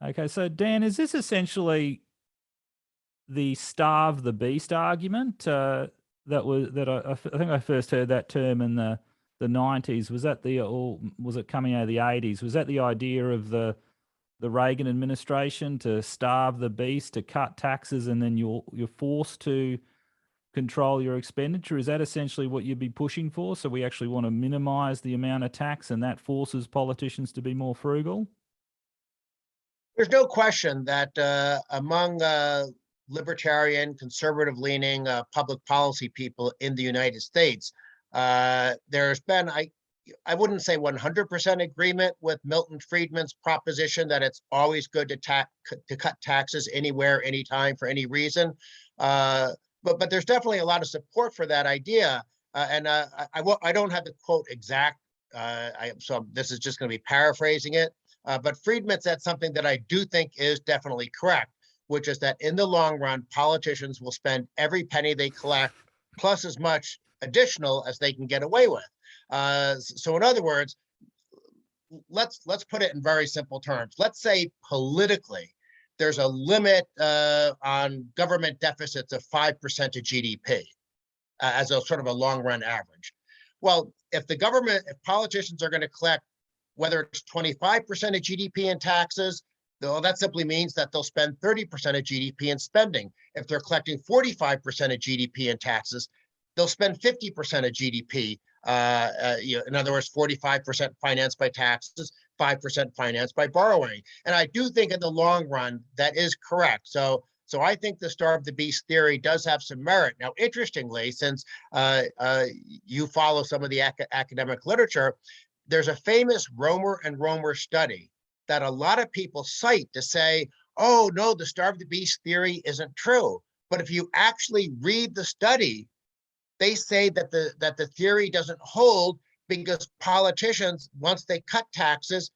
Okay, so Dan, is this essentially the starve the beast argument? I think I first heard that term in the 90s. Was that the or was it coming out of the 80s? Was that the idea of the Reagan administration to starve the beast, to cut taxes, and then you're forced to control your expenditure? Is that essentially what you'd be pushing for? So we actually want to minimize the amount of tax, and that forces politicians to be more frugal? There's no question that among libertarian, conservative-leaning public policy people in the United States, there's been, I wouldn't say 100% agreement with Milton Friedman's proposition that it's always good to cut taxes anywhere, anytime, for any reason. But there's definitely a lot of support for that idea. I don't have the quote exact, so this is just going to be paraphrasing it. But Friedman said something that I do think is definitely correct, which is that in the long run, politicians will spend every penny they collect plus as much additional as they can get away with. So in other words, let's put it in very simple terms. Let's say politically, there's a limit on government deficits of 5% of GDP as a sort of a long run average. Well, if politicians are going to collect whether it's 25% of GDP in taxes, well, that simply means that they'll spend 30% of GDP in spending. If they're collecting 45% of GDP in taxes, they'll spend 50% of GDP. In other words, 45% financed by taxes, 5% financed by borrowing. And I do think in the long run, that is correct. So I think the starve the beast theory does have some merit. Now, interestingly, since you follow some of the academic literature, there's a famous Romer and Romer study that a lot of people cite to say, oh, no, the starve the beast theory isn't true. But if you actually read the study, they say that the theory doesn't hold because politicians, once they cut taxes,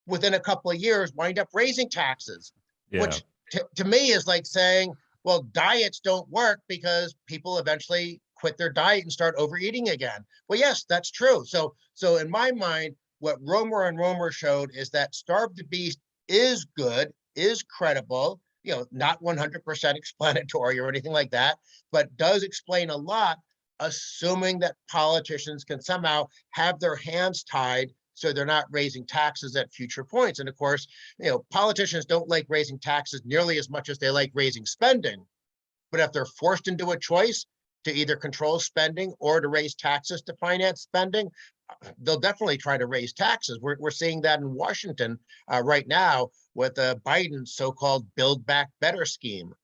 within a couple of years, wind up raising taxes, Yeah. which to me is like saying, well, diets don't work because people eventually quit their diet and start overeating again. Well, yes, that's true. So in my mind, what Romer and Romer showed is that starve the beast is good, is credible, not 100% explanatory or anything like that, but does explain a lot, assuming that politicians can somehow have their hands tied so they're not raising taxes at future points. And of course, politicians don't like raising taxes nearly as much as they like raising spending. But if they're forced into a choice to either control spending or to raise taxes to finance spending, they'll definitely try to raise taxes. We're seeing that in Washington right now with Biden's so-called Build Back Better scheme.